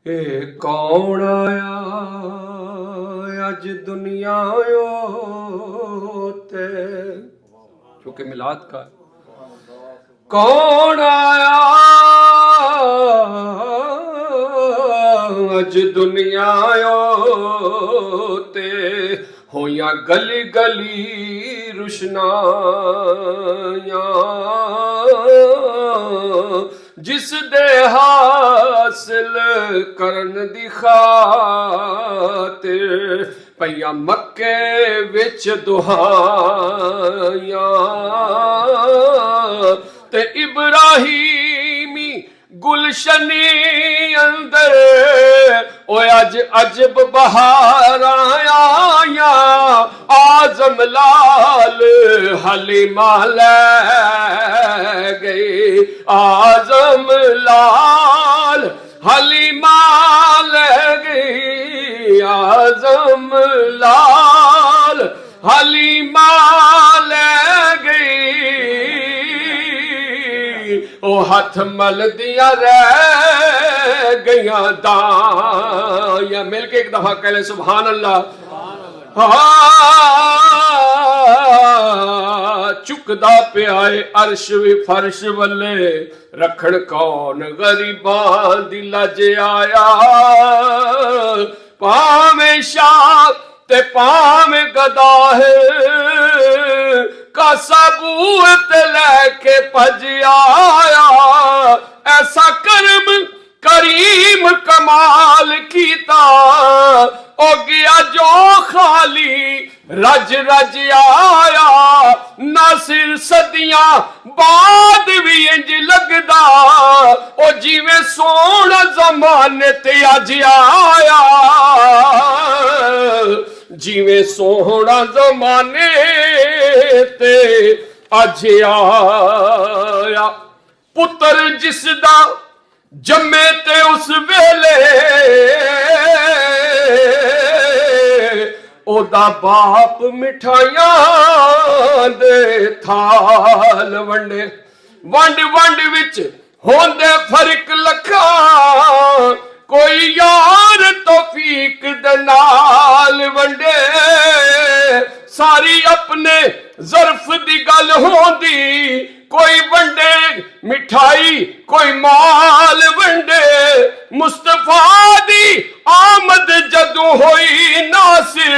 اے کون آیا اج دنیا تے، چونکہ میلاد کا ہے. کون آیا اج دنیا تے، ہویاں گلی گلی روشنایاں، جس دے حاصل کرن دی خاطر پیاں مکے وچ دعائیاں، تے ابراہیمی گلشنی اندر اوے اج عجب بہاراں آیاں، آزم لال حلیمہ لے گئی، آزم لال حلیمہ لے گئی، آزم لال حلیمہ لے گئی، او ہاتھ مل دیا رہ گیاں دایاں. مل کے ایک دفعہ کہہ لیں سبحان اللہ. چکدا پیائے عرش وی فرش ولے، رکھن کون غریباں دی لج آیا، پاویں شاہ تے پاویں گدا ہے، کا ثبوت لے کے پج آیا، ایسا کرم کریم کمال کیتا، او گیا جو خالی رج رج آیا، ناصر صدیاں بعد بھی انج لگدا، او جیویں سونا زمانے تے اج آیا، جیویں سونا زمانے تے اج آیا. پتر جس دا جمے تے اس ویلے، او دا باپ مٹھائیاں دے تھال ونڈے، ونڈ ونڈ وچ ہوندے فرق لکھاں، کوئی یار توفیق دے نال ونڈے، ساری اپنے ظرف دی گل ہوندی، کوئی ونڈے مٹھائی کوئی مال ونڈے، مصطفیٰ دی آمد جدوں ہوئی ناصر،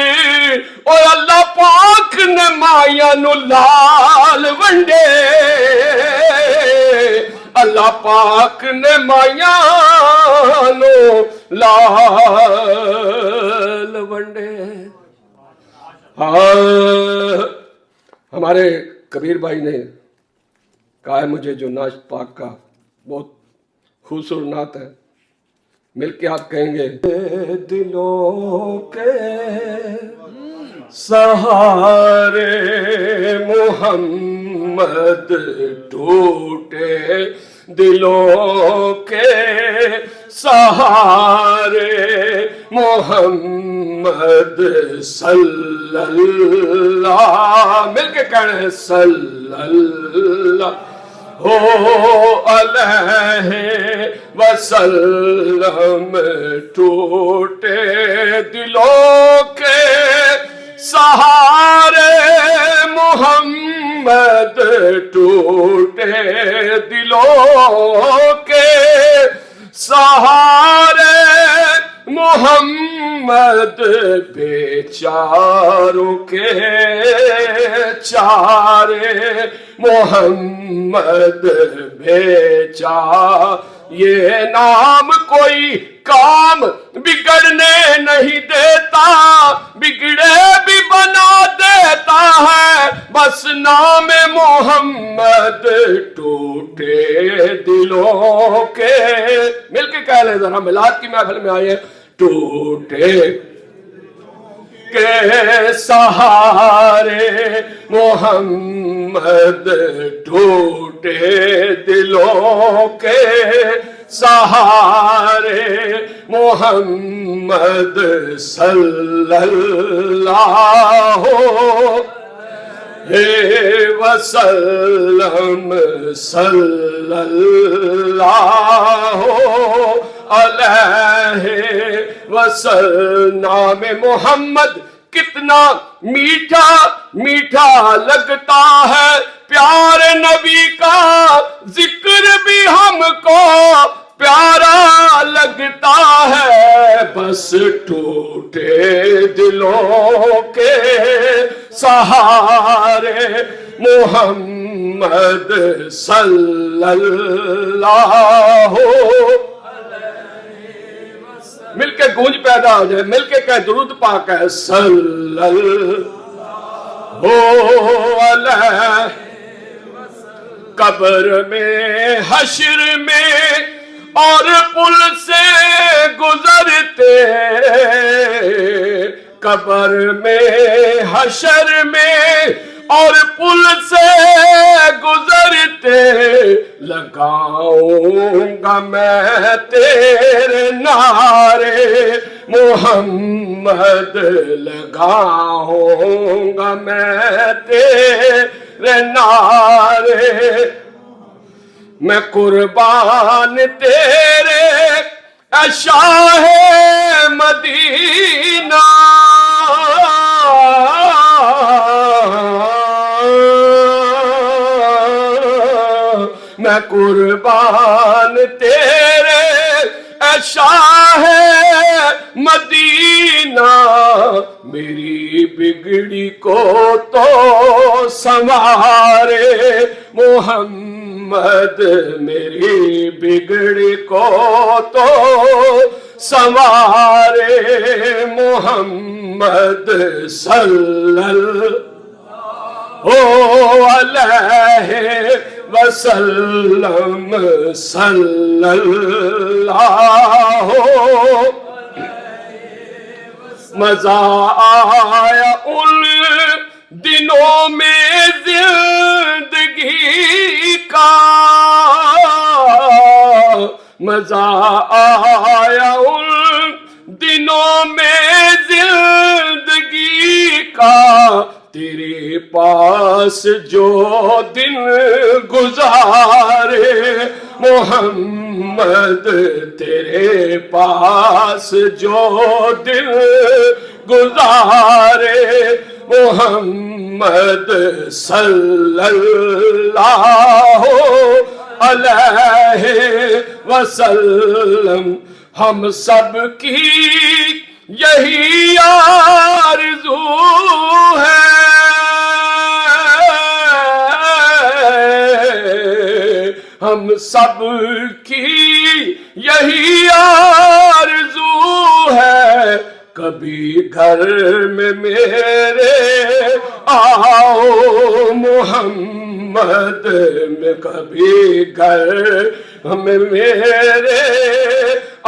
او اللہ پاک نے مائیاں نو لال ونڈے، اللہ پاک نے مائیاں نو لال ونڈے. ہمارے کبیر بھائی نے کہا ہے مجھے جو نعت پاک کا بہت خوبصورت نعت ہے، مل کے آپ کہیں گے. دلوں کے سہارے محمد ٹوٹے، دلوں کے سہارے محمد صلی اللہ، مل کے کہنا ہے صلی اللہ علیہ وسلم، ٹوٹے دلوں کے سہارے محمد، ٹوٹے دلوں کے سہارے محمد، بیچاروں کے چارے محمد، بیچار یہ نام کوئی کام بگڑنے نہیں دیتا، بگڑے بھی بنا دیتا ہے، بس نام محمد ٹوٹے دلوں کے. مل کے کہہ لیں ذرا، میلاد کی محفل میں آئے. ٹوٹے کے سہارے محمد، ٹوٹے دلوں کے سہارے محمد صلی اللہ وسلم، صلی اللہ علیہ वसल नाम मोहम्मद कितना मीठा मीठा लगता है, प्यारे नबी का जिक्र भी हमको प्यारा लगता है। बस टूटे दिलों के सहारे मोहम्मद सल्लल्लाहु। मिलके गूंज पैदा हो जाए, मिलके कह दुरूद पाक है सल्लल्लाहु अलैहि। कब्र में हश्र में और पुल से गुजरते, कब्र में हश्र में और पुल से गुजरते, लगाऊंगा मैं तेरे नारे मोहम्मद, लगाऊंगा मैं तेरे नारे। मैं कुर्बान तेरे ऐ शाहे मदीना, मैं कुर्बान तेरे ऐ शाहे मदीना, मेरी बिगड़ी को तो संवारे मोहम्मद, मेरी बिगड़ी को तो संवारे मोहम्मद सल्लल्लाहु अलैहि वसल्लम सल्लल्लाहु। मजा आया उन दिनों में जिंदगी का, मजा आया उन दिनों में जिंदगी का, तेरे पास जो दिन गुजारे मोहम्मद, तेरे पास जो दिन गुजारे मोहम्मद सल्लल्लाहु अलैहि वसल्लम। हम सब की यही आरज़ू है, हम सब की यही आरज़ू है, कभी घर में मेरे आओ मोहम्मद, में कभी घर में मेरे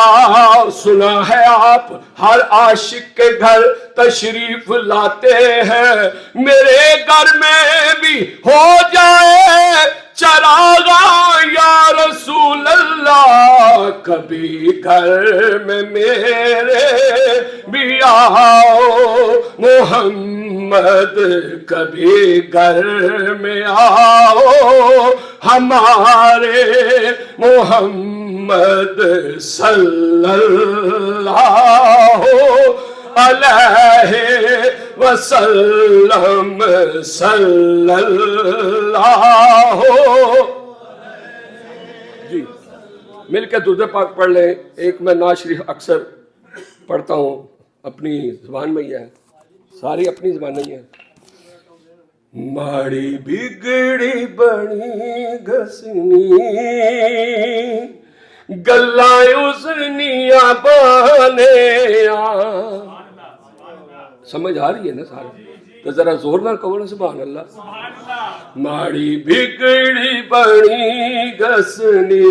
आओ। सुना है आप हर आशिक के घर तशरीफ लाते हैं, मेरे घर में भी हो जाए चरागा या रसूल अल्लाह, कभी घर में मेरे भी आओ मोहम्मद, कभी घर में आओ हमारे मोहम्मद सल्लल्लाहु अलैहि वसल्लम सल्लल्लाहु। जी मिलकर दुरूद पाक पढ़ लें। एक मैं नाज़ शरीफ अक्सर पढ़ता हूँ, अपनी ज़ुबान में ही है, सारी अपनी ज़ुबान में ही है। माड़ी बिगड़ी बनी घसनी गल्लां उसनिया बने। समझ आ रही है ना सारा? तो जरा जोर ना कहो ना सुभान अल्लाह। माड़ी बिगड़ी बनी घसनी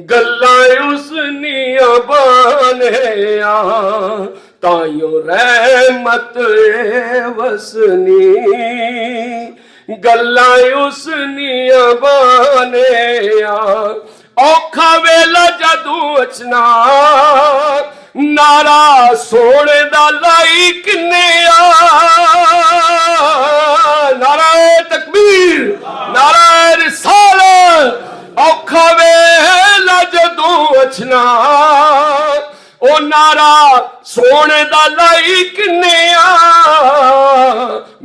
गल्लां उसनिया बने, ताइयों रहमत वसनी गल्लां उसनिया बने। औखा वेला जदू अचना नारा सोने दा लाई किन्ने नाराए तकबीर नाराए रिसालत। औखा वेला जदू अचना ओ नारा सोने दा लाई किन्ने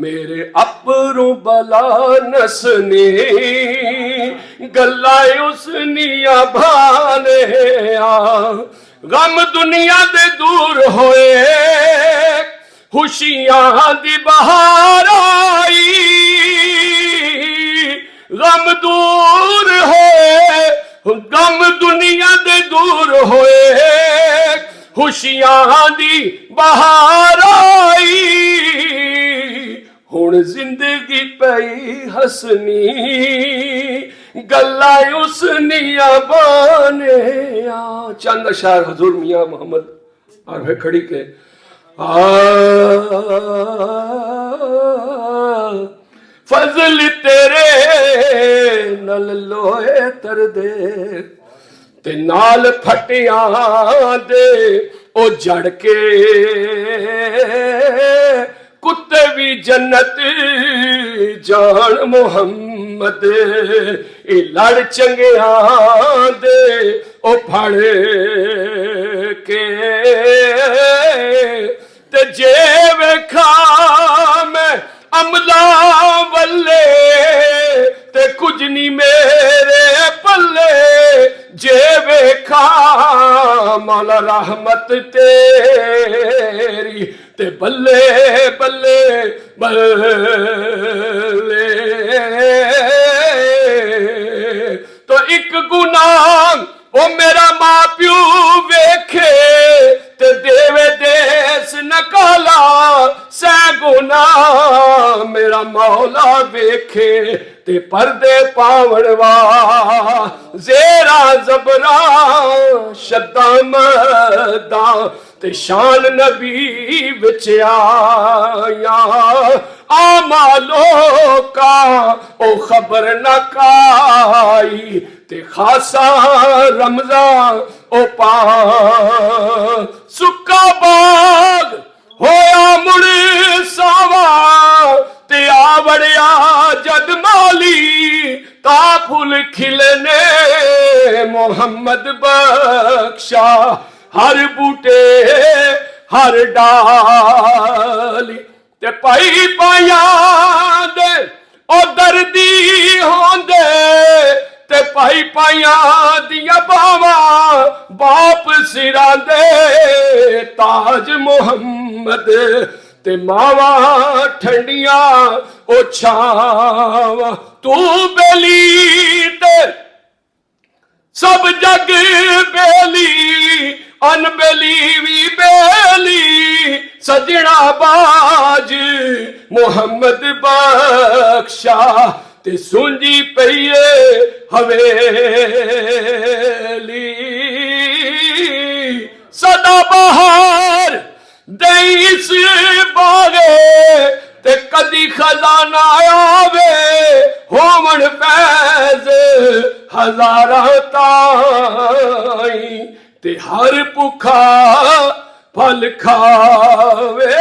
मेरे अपरों बला नसने गल्ला उसनिया भाले गम दुनिया दे दूर होए खुशियां दी बहार आई गम दूर होए गम दुनिया दे दूर होए खुशियां दी बहार आई हुण जिंदगी पई हसनी गल्ला उसनिया बने चंद अशार हजूर मियां मोहम्मद और वे खड़ी के फजल तेरे नल लोए तर दे ते नाल फटियां दे ओ जड़ के कुत्ते भी जन्नत जान मुहम्मद ए लड़ चंगियां दे ओ फड़ के ते जे वेखा मैं अमला वल्ले ते कुछ नहीं मेरे पल्ले जे वेखा मौला रहमत तेरी ते बल्ले बल्ले बल्ले तो एक गुनाह ओ मेरा मां प्यू वेखे ते देवे देस नकाला सै गुना मेरा मौला वेखे ते पर्दे पावणवा जेरा जबरा शद्दा मदा ते शान नबी विच आया आमालो का ओ खबर न काई ते खासा रमजा ओ पा सुक्का बाग होया मुड़ सावा ते आवड़िया जद माली ता फुल खिलने मोहम्मद बख्शा हर बूटे हर डाली ते पाई पाया दे ओ दर्दी होंदे ते पाई पाया दिया बावा बाप सिरा दे ताज मोहम्मद ते मावा ठंडिया ओ छावा तू बेली ते सब जग बेली अनबेली भी बेली सजना बाज मोहम्मद बख्शा ते सुंजी पईए हवेली सदा बहार देस बागे ते कदी खजाना आवे होवन फैज हजारा ताई ते हर भुखा फल खावे